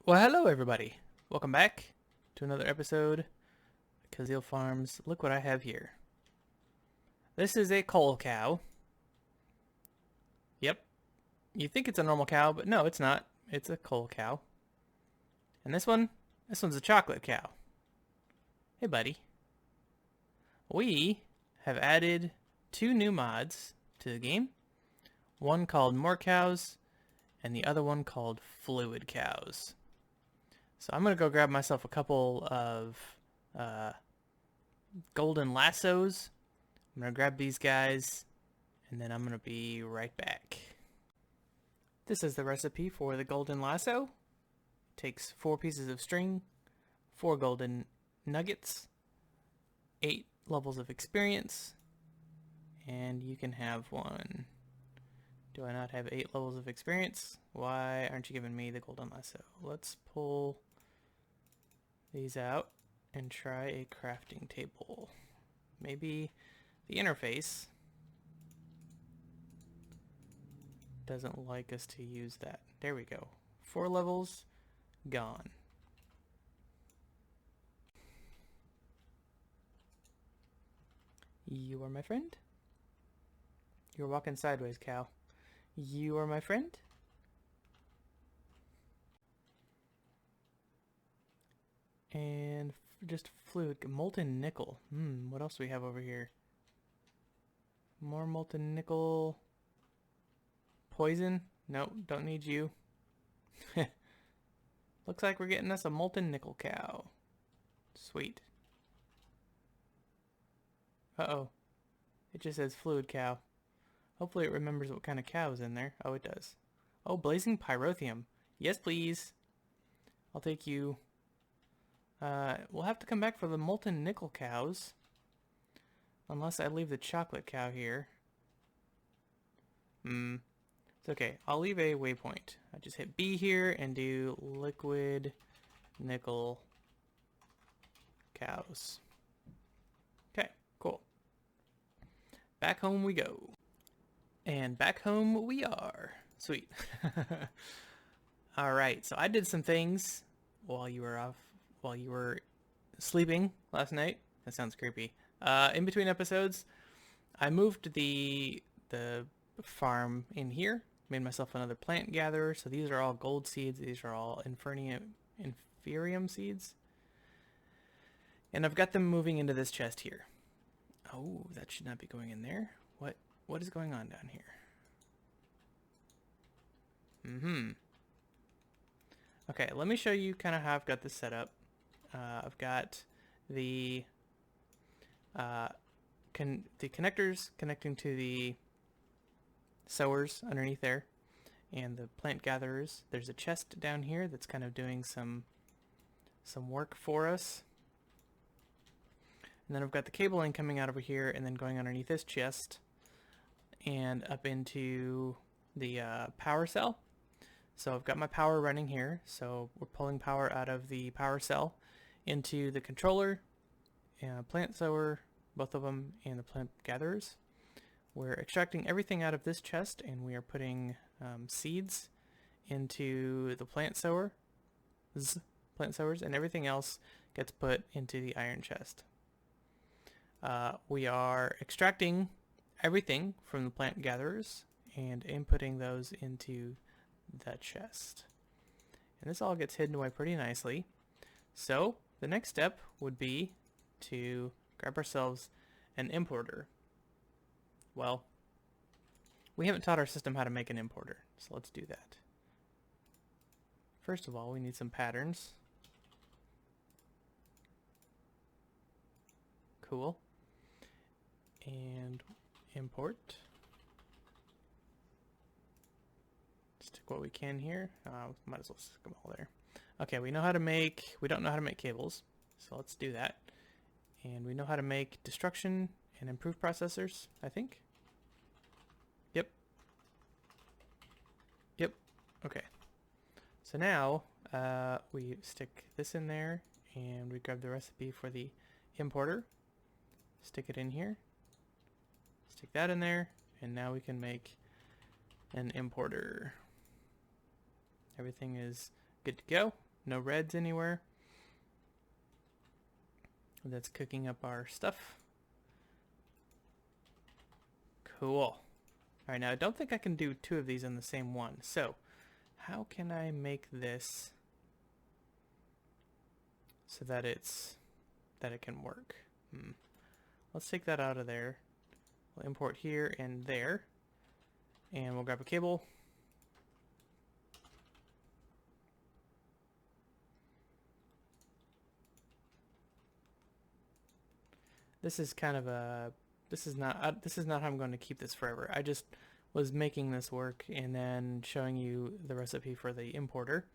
Well, hello everybody. Welcome back to another episode of Kuzil Farms. Look what I have here. This is a coal cow. Yep. You think it's a normal cow, but no, it's not. It's a coal cow. And this one's a chocolate cow. Hey, buddy. We have added two new mods to the game. One called More Cows, and the other one called Fluid Cows. So I'm going to go grab myself a couple of golden lassos. I'm going to grab these guys, and then I'm going to be right back. This is the recipe for the golden lasso. It takes 4 pieces of string, 4 golden nuggets, 8 levels of experience, and you can have one. Do I not have 8 levels of experience? Why aren't you giving me the golden lasso? Let's pull these out and try a crafting table. Maybe the interface doesn't like us to use that. There we go. 4 levels gone. You are my friend? You're walking sideways, cow. You are my friend? And just fluid. Molten nickel. What else do we have over here? More molten nickel. Poison? Nope, don't need you. Looks like we're getting us a molten nickel cow. Sweet. Uh-oh. It just says fluid cow. Hopefully it remembers what kind of cow is in there. Oh, it does. Oh, blazing pyrotheum. Yes, please. I'll take you. We'll have to come back for the molten nickel cows. Unless I leave the chocolate cow here. It's okay. I'll leave a waypoint. I just hit B here and do liquid nickel cows. Okay, cool. Back home we go. And back home we are. Sweet. Alright, so I did some things while you were sleeping last night. That sounds creepy. In between episodes, I moved the farm in here, made myself another plant gatherer. So these are all gold seeds. These are all inferium seeds. And I've got them moving into this chest here. Oh, that should not be going in there. What is going on down here? Okay, let me show you kind of how I've got this set up. I've got the connectors connecting to the sowers underneath there, and the plant gatherers. There's a chest down here that's kind of doing some work for us. And then I've got the cabling coming out over here and then going underneath this chest and up into the power cell. So I've got my power running here. So we're pulling power out of the power cell into the controller, plant sower, both of them, and the plant gatherers. We're extracting everything out of this chest, and we are putting seeds into the plant sowers, and everything else gets put into the iron chest. We are extracting everything from the plant gatherers and inputting those into the chest. And this all gets hidden away pretty nicely. So the next step would be to grab ourselves an importer. Well, we haven't taught our system how to make an importer, so let's do that. First of all, we need some patterns. Cool. And import. Stick what we can here. Might as well stick them all there. Okay, we don't know how to make cables, so let's do that. And we know how to make destruction and improve processors, I think. Yep. Okay. So now we stick this in there, and we grab the recipe for the importer, stick it in here, stick that in there, and now we can make an importer. Everything is good to go. No reds anywhere. That's cooking up our stuff. Cool. Alright, now I don't think I can do 2 of these in the same one. So, how can I make this so that it can work? Let's take that out of there. We'll import here and there. And we'll grab a cable. This is kind of a, this is not how I'm going to keep this forever. I just was making this work and then showing you the recipe for the importer.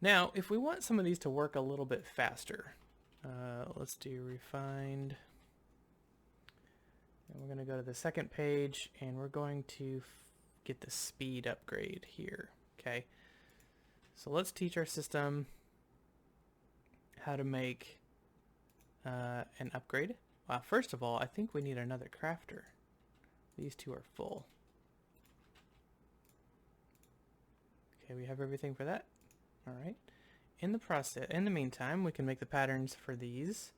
Now, if we want some of these to work a little bit faster, let's do refined. And we're going to go to the second page and we're going to get the speed upgrade here. Okay. So let's teach our system how to make an upgrade. First of all, I think we need another crafter. These 2 are full. Okay, we have everything for that. All right. In the meantime, we can make the patterns for these.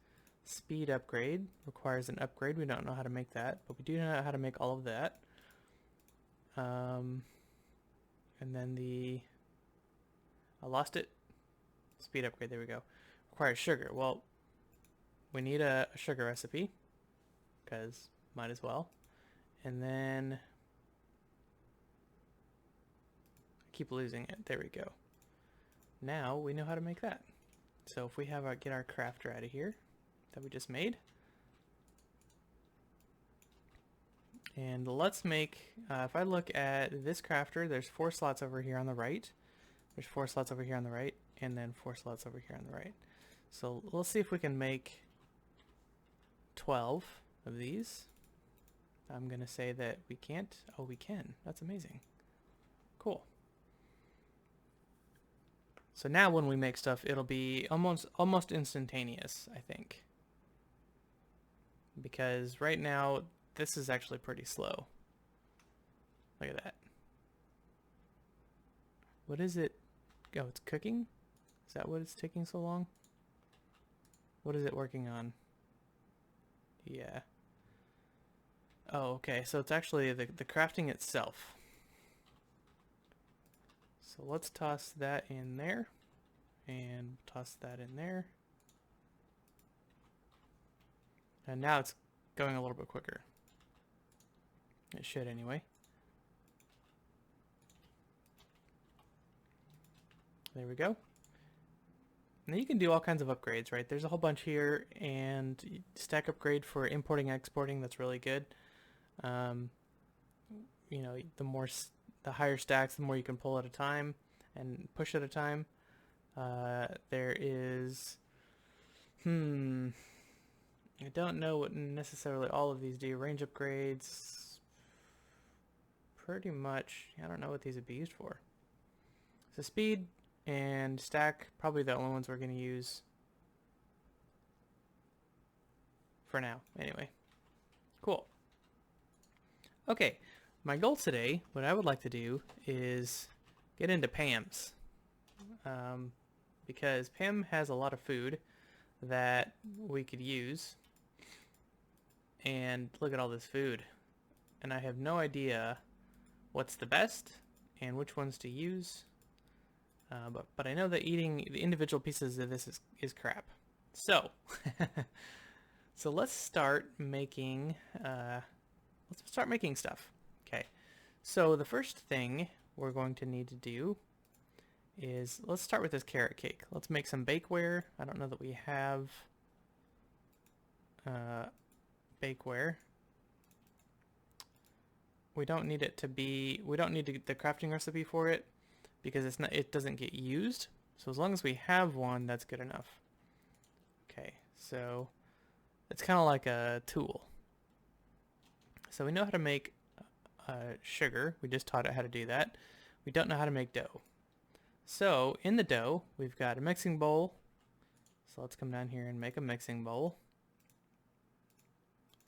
Speed upgrade requires an upgrade. We don't know how to make that, but we do know how to make all of that. And then I lost it. Speed upgrade, there we go. Requires sugar. Well, we need a sugar recipe, because might as well. And then I keep losing it. There we go. Now we know how to make that. So if we have get our crafter out of here that we just made, and let's make, if I look at this crafter, there's 4 slots over here on the right. There's 4 slots over here on the right, and then 4 slots over here on the right. So let's see if we can make 12 of these. I'm gonna say that we can't. Oh, we can. That's amazing. Cool. So now when we make stuff, it'll be almost instantaneous, I think. Because right now, this is actually pretty slow. Look at that. What is it? Oh, it's cooking? Is that what it's taking so long? What is it working on? Yeah. Oh, okay. So it's actually the crafting itself. So let's toss that in there. And toss that in there. And now it's going a little bit quicker. It should anyway. There we go. Now you can do all kinds of upgrades, right? There's a whole bunch here, and stack upgrade for importing and exporting, that's really good. You know, the higher stacks, the more you can pull at a time and push at a time. There is, I don't know what necessarily all of these do. Range upgrades, pretty much, I don't know what these would be used for. So speed and stack, probably the only ones we're going to use for now, anyway. Cool. Okay, my goal today, what I would like to do is get into Pam's. Because Pam has a lot of food that we could use. And look at all this food. And I have no idea what's the best and which ones to use. But I know that eating the individual pieces of this is crap. So, so let's start making stuff. Okay. So the first thing we're going to need to do is, let's start with this carrot cake. Let's make some bakeware. I don't know that we have bakeware. We don't need it to be, we don't need the crafting recipe for it because it doesn't get used. So as long as we have one, that's good enough. Okay, so it's kind of like a tool. So we know how to make sugar. We just taught it how to do that. We don't know how to make dough. So in the dough, we've got a mixing bowl. So let's come down here and make a mixing bowl.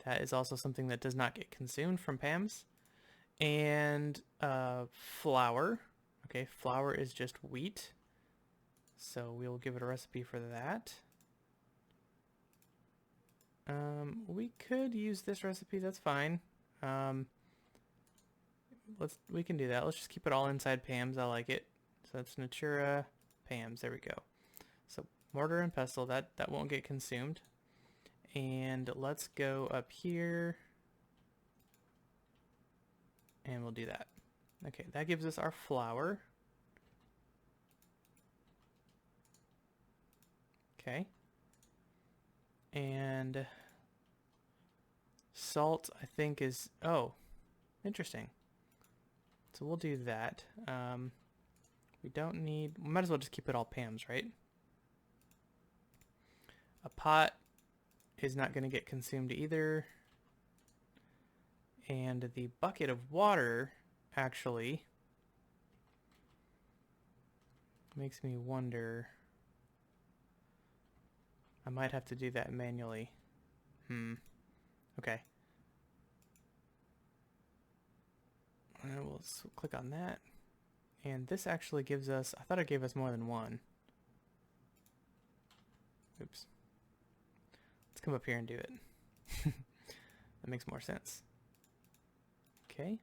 That is also something that does not get consumed from Pam's. And flour. Okay, flour is just wheat. So we'll give it a recipe for that. We could use this recipe, that's fine. We can do that. Let's just keep it all inside Pam's. I like it. So that's Natura Pam's. There we go. So mortar and pestle, that won't get consumed. And let's go up here and we'll do that. Okay, that gives us our flour. Okay. And salt, I think is, oh, interesting. So we'll do that. We don't need, we might as well just keep it all Pam's, right? A pot is not going to get consumed either. And the bucket of water actually makes me wonder. I might have to do that manually. Okay. We'll click on that. And this actually gives us, I thought it gave us more than one. Oops. Let's come up here and do it. That makes more sense. Okay.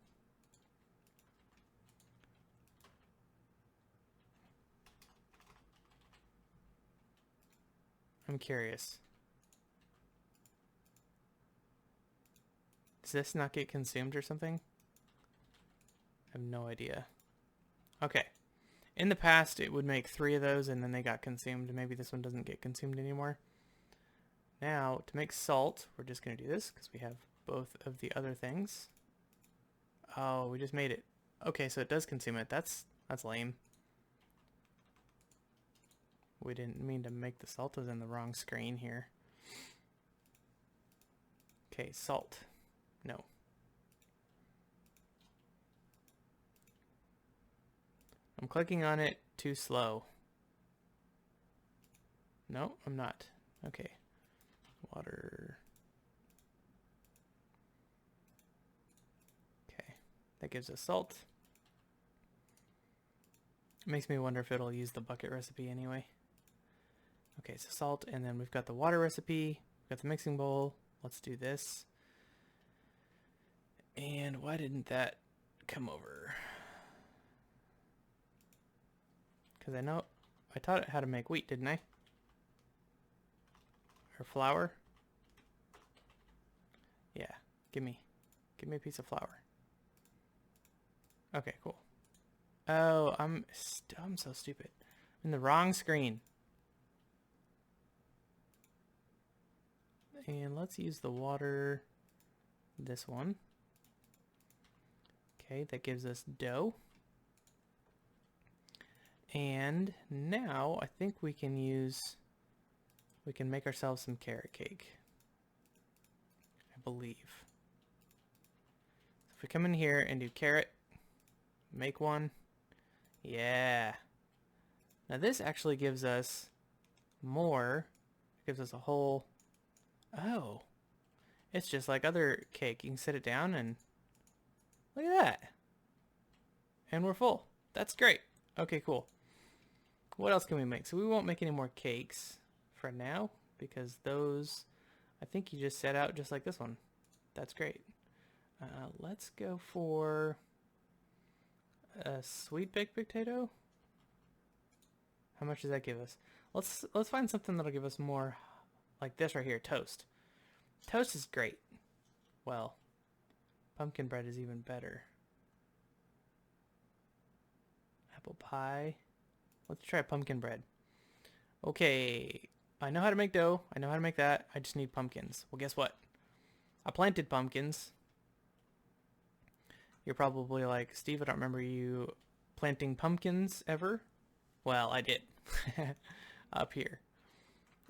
I'm curious. Does this not get consumed or something? I have no idea. Okay. In the past, it would make 3 of those and then they got consumed. Maybe this one doesn't get consumed anymore. Now, to make salt, we're just going to do this because we have both of the other things. Oh, we just made it. Okay, so it does consume it. That's lame. We didn't mean to make the salt. It was in the wrong screen here. Okay, salt. No. I'm clicking on it too slow. No, I'm not. Okay. Water. Okay. That gives us salt. Makes me wonder if it'll use the bucket recipe anyway. Okay, so salt, and then we've got the water recipe. We've got the mixing bowl. Let's do this. And why didn't that come over? Because I taught it how to make wheat, didn't I? Or flour? Yeah, give me a piece of flour. Okay, cool. Oh, I'm so stupid. I'm in the wrong screen. And let's use the water, this one. Okay, that gives us dough. And now I think we can make ourselves some carrot cake. I believe. So if we come in here and do carrot, make one. Yeah. Now this actually gives us more. It gives us a whole, oh, it's just like other cake. You can sit it down and look at that. And we're full. That's great. Okay, cool. What else can we make? So we won't make any more cakes for now because those, I think you just set out just like this one. That's great. Let's go for a sweet baked potato. How much does that give us? Let's find something that'll give us more, like this right here, toast. Toast is great. Well, pumpkin bread is even better. Apple pie. Let's try pumpkin bread. Okay, I know how to make dough. I know how to make that. I just need pumpkins. Well, guess what? I planted pumpkins. You're probably like, Steve, I don't remember you planting pumpkins ever. Well, I did. Up here.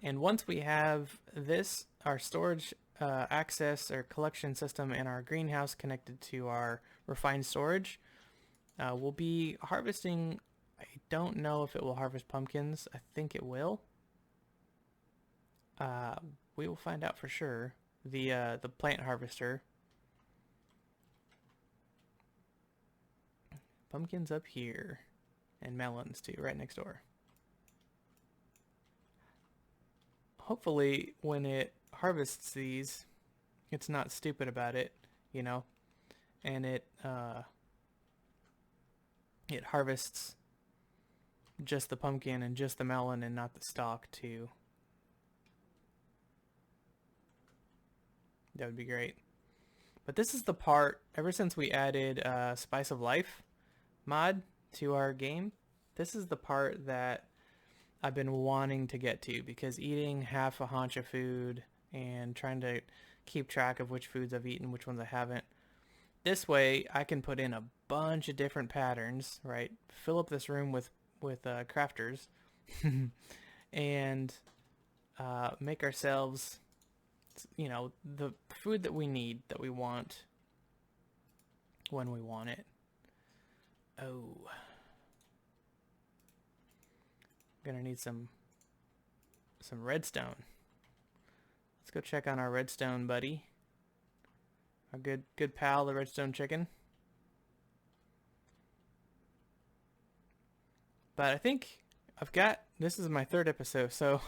And once we have this, our storage access or collection system and our greenhouse connected to our refined storage, we'll be harvesting. I don't know if it will harvest pumpkins. I think it will. We will find out for sure. The plant harvester. Pumpkins up here. And melons too, right next door. hopefully when it harvests these, it's not stupid about it, you know, and it harvests just the pumpkin and just the melon and not the stalk too. That would be great. But this is the part, ever since we added Spice of Life mod to our game, this is the part that I've been wanting to get to, because eating half a haunch of food and trying to keep track of which foods I've eaten, which ones I haven't. This way I can put in a bunch of different patterns, right? Fill up this room with crafters and make ourselves, you know, the food that we need, that we want when we want it. Oh, gonna need some redstone. Let's go check on our redstone buddy, our good pal, the redstone chicken. But I think I've got, this is my third episode, so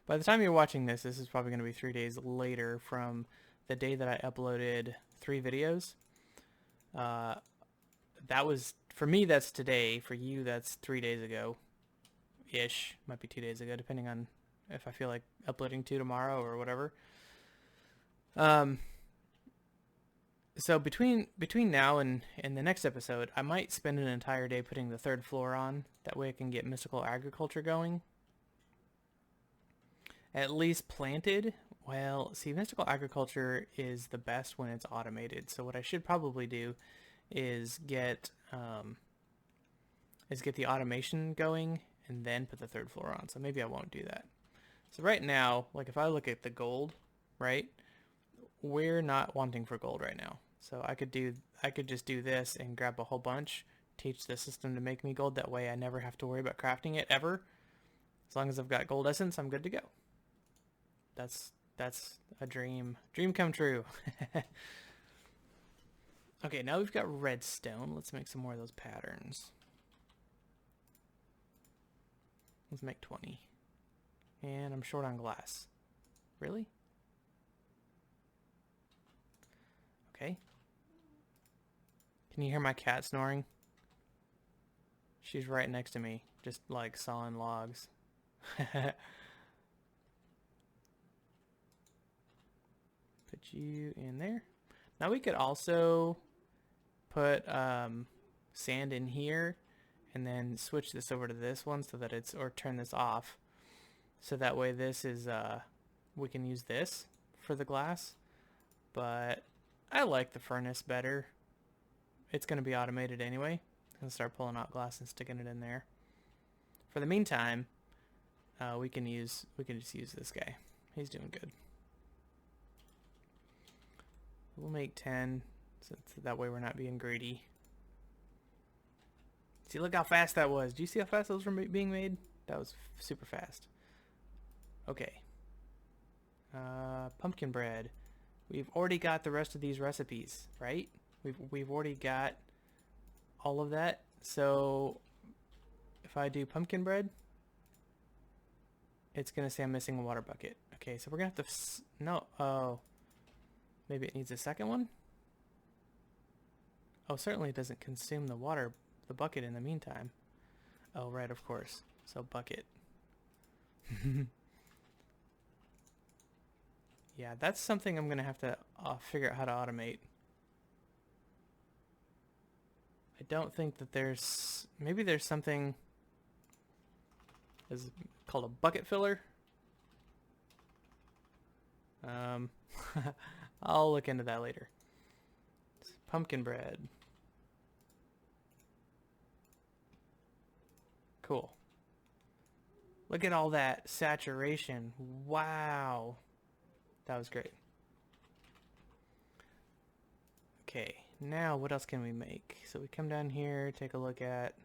by the time you're watching this, this is probably going to be 3 days later from the day that I uploaded 3 videos. That was, for me, that's today. For you, that's 3 days ago-ish. Might be 2 days ago, depending on if I feel like uploading 2 tomorrow or whatever. So between now and the next episode, I might spend an entire day putting the 3rd floor on. That way I can get mystical agriculture going. At least planted. Well, see, mystical agriculture is the best when it's automated. So what I should probably do is get the automation going and then put the 3rd floor on. So maybe I won't do that. So right now, like if I look at the gold, right? We're not wanting for gold right now. So I could just do this and grab a whole bunch, teach the system to make me gold. That way I never have to worry about crafting it ever. As long as I've got gold essence, I'm good to go. That's a dream come true. Okay, now we've got redstone. Let's make some more of those patterns. Let's make 20. And I'm short on glass. Really? Okay. Can you hear my cat snoring? She's right next to me, just like sawing logs. Put you in there. Now we could also put sand in here and then switch this over to this one so that it's, or turn this off. So that way this is, we can use this for the glass. But I like the furnace better. It's going to be automated anyway. I'm going to start pulling out glass and sticking it in there. For the meantime, we can just use this guy. He's doing good. We'll make 10, since that way we're not being greedy. See, look how fast that was. Do you see how fast those were being made? That was super fast. Okay. Pumpkin bread. We've already got the rest of these recipes, right? We've already got all of that. So if I do pumpkin bread, it's gonna say I'm missing a water bucket. Okay, so we're gonna have to no. Oh, maybe it needs a second one. Oh, certainly it doesn't consume the bucket in the meantime. Oh, right, of course. So bucket. Yeah, that's something I'm going to have to figure out how to automate. I don't think that there's... Maybe there's something is called a bucket filler. I'll look into that later. It's pumpkin bread. Cool. Look at all that saturation. Wow. That was great. Okay, now what else can we make? So we come down here, take a look at...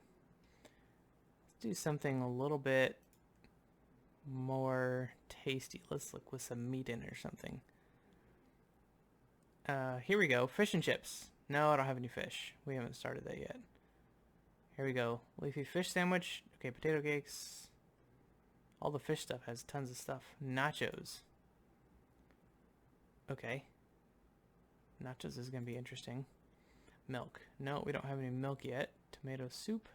Let's do something a little bit more tasty. Let's look with some meat in it or something. Here we go. Fish and chips. No, I don't have any fish. We haven't started that yet. Here we go. Leafy fish sandwich. Okay, potato cakes. All the fish stuff has tons of stuff. Nachos. Okay. Nachos is going to be interesting. Milk. No, we don't have any milk yet. Tomato soup.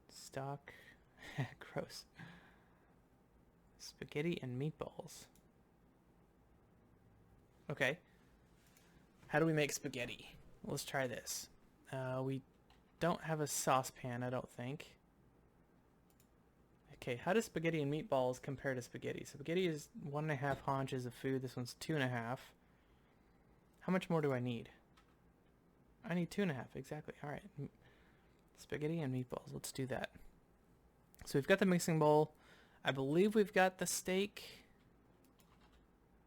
Stock. Gross. Spaghetti and meatballs. Okay. How do we make spaghetti? Let's try this. We don't have a saucepan, I don't think. Okay, how does spaghetti and meatballs compare to spaghetti? Spaghetti is 1.5 haunches of food. This one's 2.5. How much more do I need? I need 2.5, exactly. All right. Spaghetti and meatballs. Let's do that. So we've got the mixing bowl. I believe we've got the steak.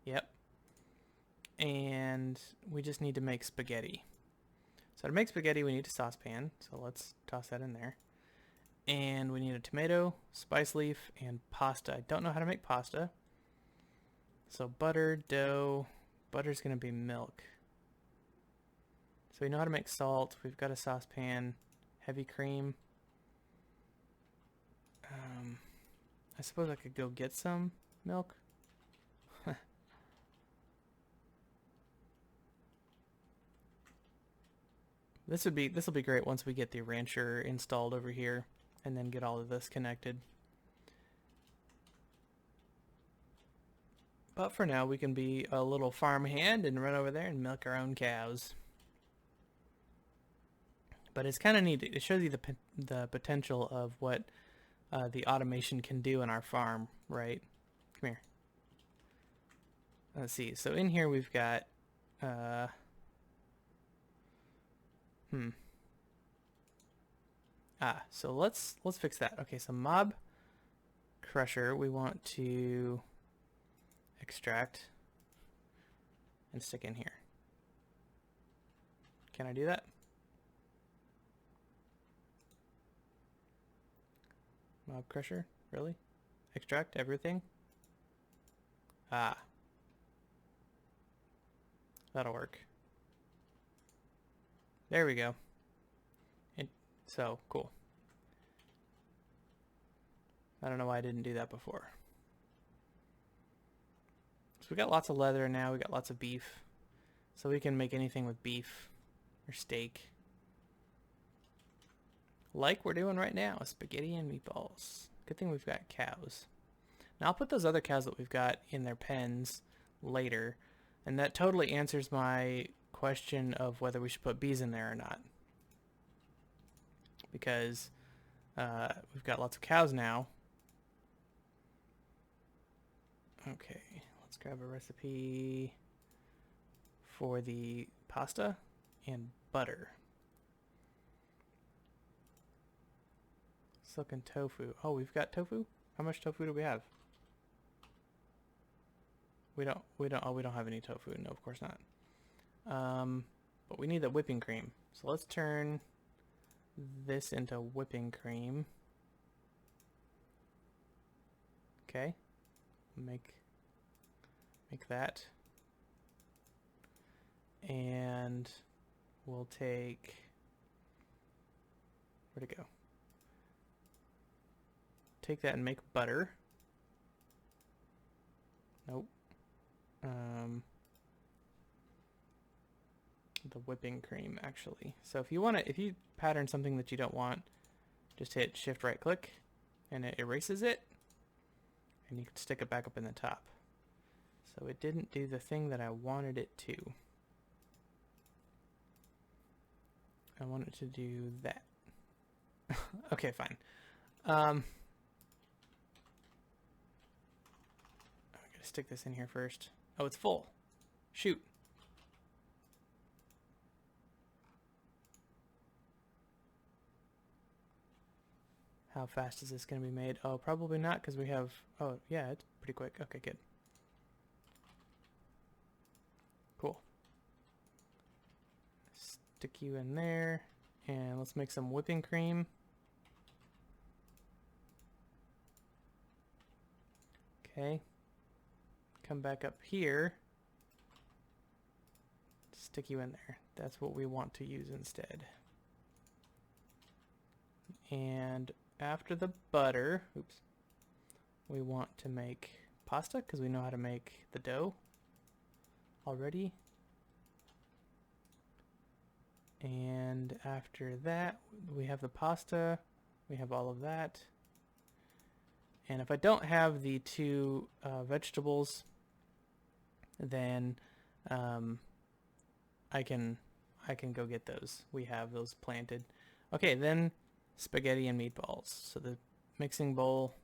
Yep. And we just need to make spaghetti. So to make spaghetti, we need a saucepan. So let's toss that in there. And we need a tomato, spice leaf, and pasta. I don't know how to make pasta. So butter, dough. Butter's going to be milk. So we know how to make salt. We've got a saucepan. Heavy cream. I suppose I could go get some milk. This will be great once we get the rancher installed over here and then get all of this connected. But for now, we can be a little farm hand and run over there and milk our own cows. But it's kind of neat. It shows you the potential of what the automation can do in our farm, right? Come here. Let's see. So in here we've got so let's fix that. Okay, so mob crusher we want to extract and stick in here. Can I do that? Mob crusher? Really? Extract everything? That'll work. There we go. So, cool. I don't know why I didn't do that before. So we got lots of leather now, we got lots of beef. So we can make anything with beef or steak. Like we're doing right now, spaghetti and meatballs. Good thing we've got cows. Now I'll put those other cows that we've got in their pens later. And that totally answers my question of whether we should put bees in there or not. Because we've got lots of cows now. Okay, let's grab a recipe for the pasta and butter. Silken tofu. Oh, we've got tofu? How much tofu do we have? We don't have any tofu. No, of course not. But we need the whipping cream. So let's turn this into whipping cream. Okay. Make that. And we'll take, where'd it go? Take that and make butter. Nope. The whipping cream actually. So if you pattern something that you don't want, just hit shift right click and it erases it and you can stick it back up in the top. So it didn't do the thing that I wanted it to. I want it to do that. Okay, fine. I'm gonna stick this in here first. Oh, it's full. Shoot. How fast is this going to be made? Oh, probably not because we have... Oh, yeah, it's pretty quick. Okay, good. Cool. Stick you in there. And let's make some whipping cream. Okay. Come back up here. Stick you in there. That's what we want to use instead. And after the butter, oops, we want to make pasta because we know how to make the dough already. And after that, we have the pasta. We have all of that. And if I don't have the two vegetables, then I can go get those. We have those planted. Okay, then spaghetti and meatballs. So the mixing bowl,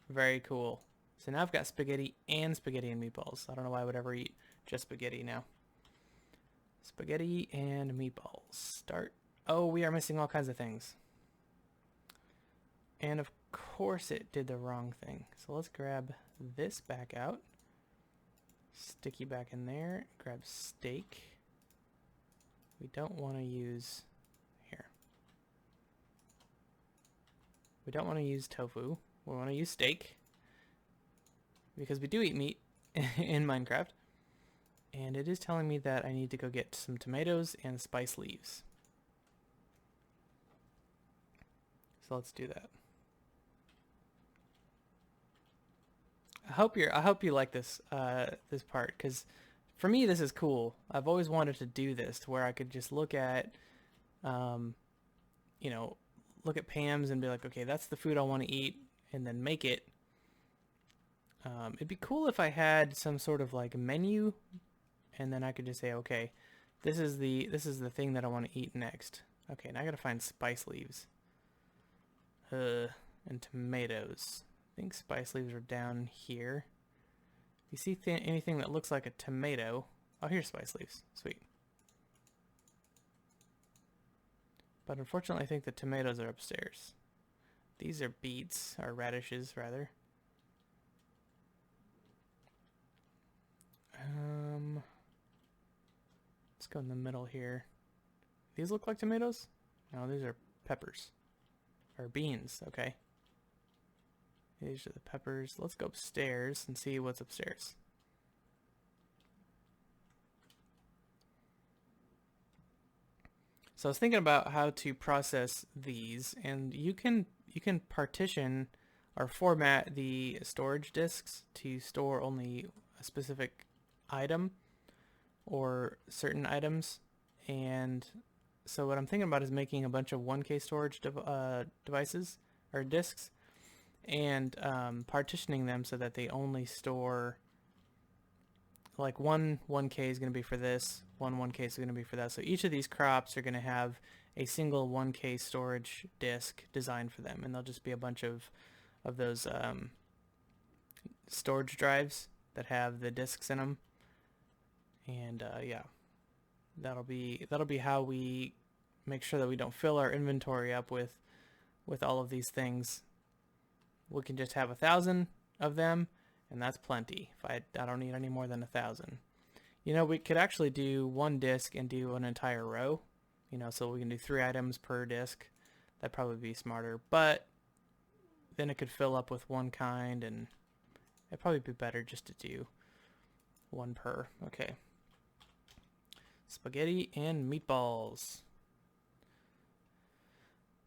very cool. So now I've got spaghetti and meatballs. I don't know why I would ever eat just spaghetti now. Spaghetti and meatballs. Start. Oh, we are missing all kinds of things. And of course it did the wrong thing. So let's grab this back out. Sticky back in there. Grab steak. We don't want to use... Here. We don't want to use tofu. We want to use steak. Because we do eat meat in Minecraft. And it is telling me that I need to go get some tomatoes and spice leaves. So let's do that. I hope you like this this part, because for me this is cool. I've always wanted to do this to where I could just look at you know, look at Pam's and be like, okay, that's the food I want to eat, and then make it. It'd be cool if I had some sort of like menu, and then I could just say, okay, this is the thing that I want to eat next. Okay, now I gotta find spice leaves. And tomatoes. I think spice leaves are down here. If you see anything that looks like a tomato... Oh, here's spice leaves. Sweet. But unfortunately, I think the tomatoes are upstairs. These are beets, or radishes, rather. Let's go in the middle here. These look like tomatoes? No, these are peppers. Or beans, okay. These are the peppers. Let's go upstairs and see what's upstairs. So I was thinking about how to process these, and you can partition or format the storage disks to store only a specific item or certain items. And so what I'm thinking about is making a bunch of 1K storage devices or disks, and partitioning them so that they only store like one 1K is going to be for this, one 1K is going to be for that. So each of these crops are going to have a single 1K storage disk designed for them, and they'll just be a bunch of those storage drives that have the disks in them. And yeah, that'll be how we make sure that we don't fill our inventory up with all of these things. We can just have 1,000 of them, and that's plenty. If I don't need any more than 1,000. You know, we could actually do one disk and do an entire row. You know, so we can do 3 items per disk. That'd probably be smarter. But then it could fill up with one kind, and it'd probably be better just to do one per. Okay. Spaghetti and meatballs.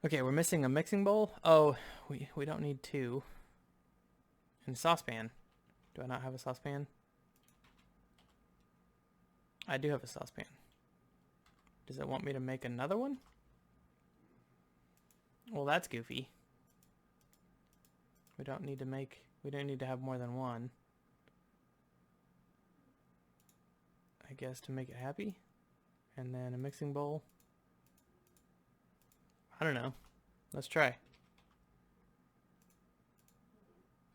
Okay, we're missing a mixing bowl. Oh, we don't need 2. And saucepan. Do I not have a saucepan? I do have a saucepan. Does it want me to make another one? Well, that's goofy. We don't need to have more than one. I guess to make it happy. And then a mixing bowl. I don't know. Let's try.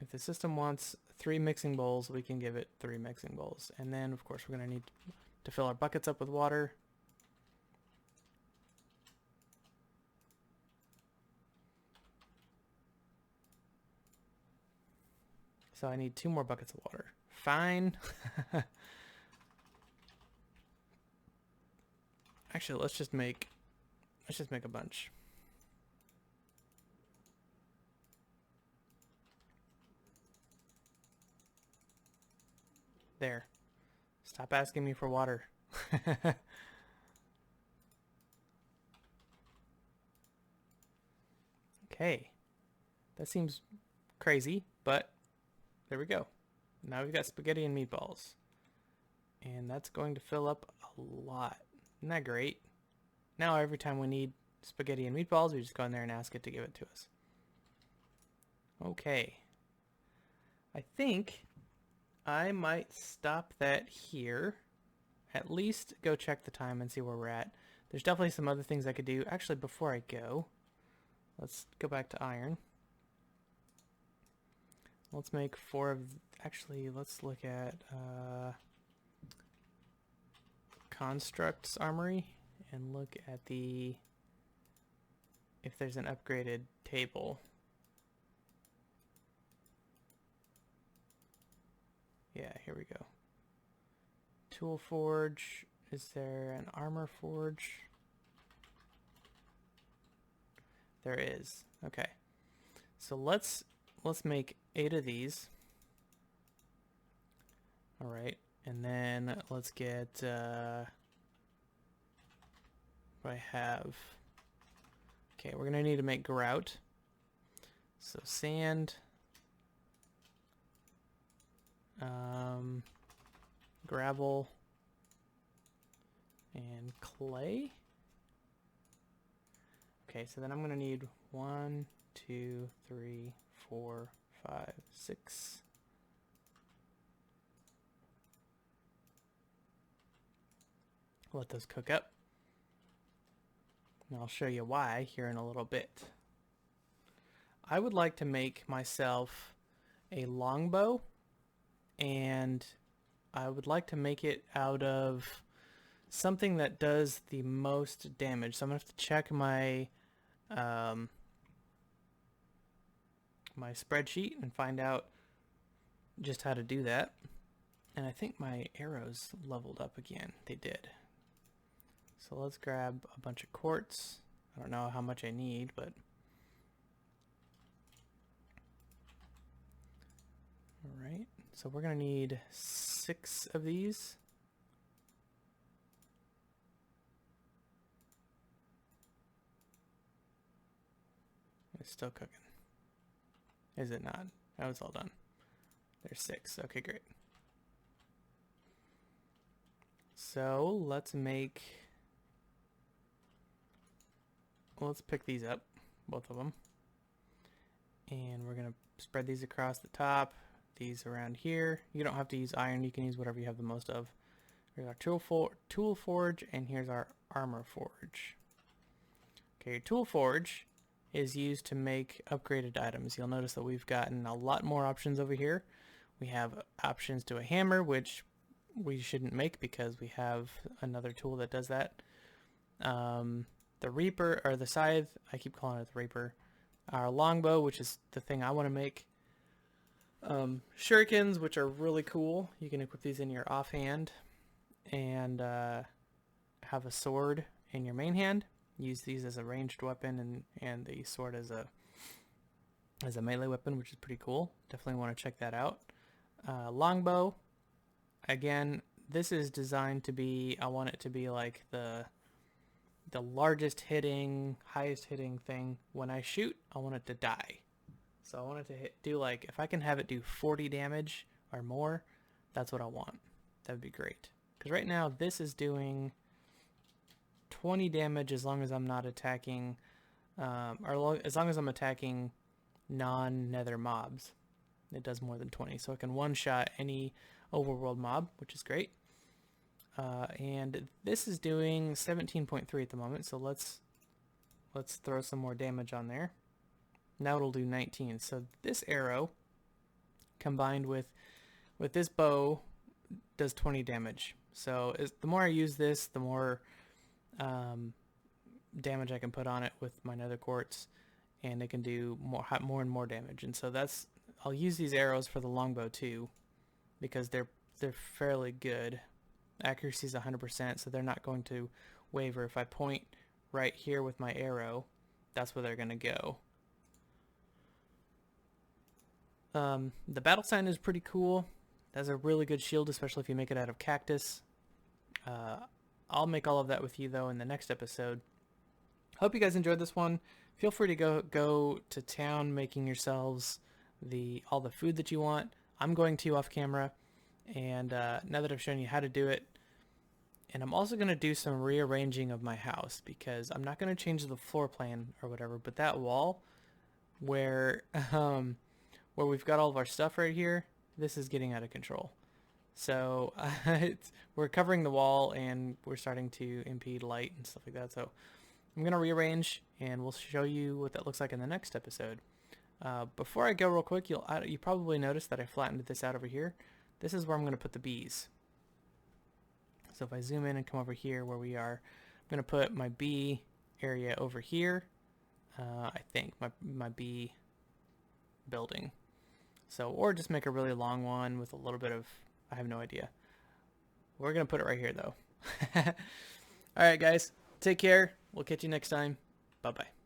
If the system wants 3 mixing bowls, we can give it 3 mixing bowls. And then, of course, we're going to need to fill our buckets up with water. So I need 2 more buckets of water. Fine. Actually, let's just make a bunch. There. Stop asking me for water. Okay. That seems crazy, but there we go. Now we've got spaghetti and meatballs. And that's going to fill up a lot. Isn't that great? Now every time we need spaghetti and meatballs, we just go in there and ask it to give it to us. Okay. I think I might stop that here. At least go check the time and see where we're at. There's definitely some other things I could do. Actually, before I go, let's go back to iron. Let's make 4 of... Actually, let's look at Constructs Armory and look at the... if there's an upgraded table. Yeah, here we go. Tool Forge. Is there an Armor Forge? There is. Okay. So let's make 8 of these. All right. And then let's get what I have. Okay, we're gonna need to make grout. So sand, gravel, and clay. Okay, so then I'm gonna need 1, 2, 3, 4, 5, 6. Let those cook up. And I'll show you why here in a little bit. I would like to make myself a longbow, and I would like to make it out of something that does the most damage. So I'm gonna have to check my my spreadsheet and find out just how to do that. And I think my arrows leveled up again. They did. So let's grab a bunch of quartz. I don't know how much I need, but all right. So we're gonna need 6 of these. It's still cooking. Is it not? Oh, it's all done. There's 6. Okay, great. So let's pick these up, both of them. And we're gonna spread these across the top, these around here. You don't have to use iron, you can use whatever you have the most of. Here's our tool forge, and here's our armor forge. Okay, your tool forge is used to make upgraded items. You'll notice that we've gotten a lot more options over here. We have options to a hammer, which we shouldn't make because we have another tool that does that. The reaper, or the scythe, I keep calling it the reaper. Our longbow, which is the thing I want to make. Shurikens, which are really cool. You can equip these in your offhand, and have a sword in your main hand. Use these as a ranged weapon, and the sword as a melee weapon, which is pretty cool. Definitely want to check that out. Longbow, again, this is designed to be, I want it to be like the largest hitting, highest hitting thing. When I shoot, I want it to die. So I want it to do like, if I can have it do 40 damage or more, that's what I want. That would be great. Because right now this is doing 20 damage as long as I'm not attacking, as long as I'm attacking non-nether mobs. It does more than 20, so it can one-shot any overworld mob, which is great. And this is doing 17.3 at the moment, so let's throw some more damage on there. Now it'll do 19. So this arrow combined with this bow does 20 damage. So the more I use this, the more damage I can put on it with my nether quartz, and it can do more and more damage. And so I'll use these arrows for the longbow too, because they're fairly good. Accuracy is 100%, so they're not going to waver. If I point right here with my arrow, that's where they're going to go. The battle sign is pretty cool. It has a really good shield, especially if you make it out of cactus. I'll make all of that with you though in the next episode. Hope you guys enjoyed this one. Feel free to go to town making yourselves all the food that you want. I'm going to off camera, and now that I've shown you how to do it, and I'm also going to do some rearranging of my house, because I'm not going to change the floor plan or whatever, but that wall where we've got all of our stuff right here, this is getting out of control. So we're covering the wall and we're starting to impede light and stuff like that. So I'm going to rearrange and we'll show you what that looks like in the next episode. Before I go real quick, you probably noticed that I flattened this out over here. This is where I'm going to put the bees. So if I zoom in and come over here where we are, I'm going to put my bee area over here. I think my bee building. So, or just make a really long one with a little bit of, I have no idea. We're going to put it right here though. All right, guys, take care. We'll catch you next time. Bye-bye.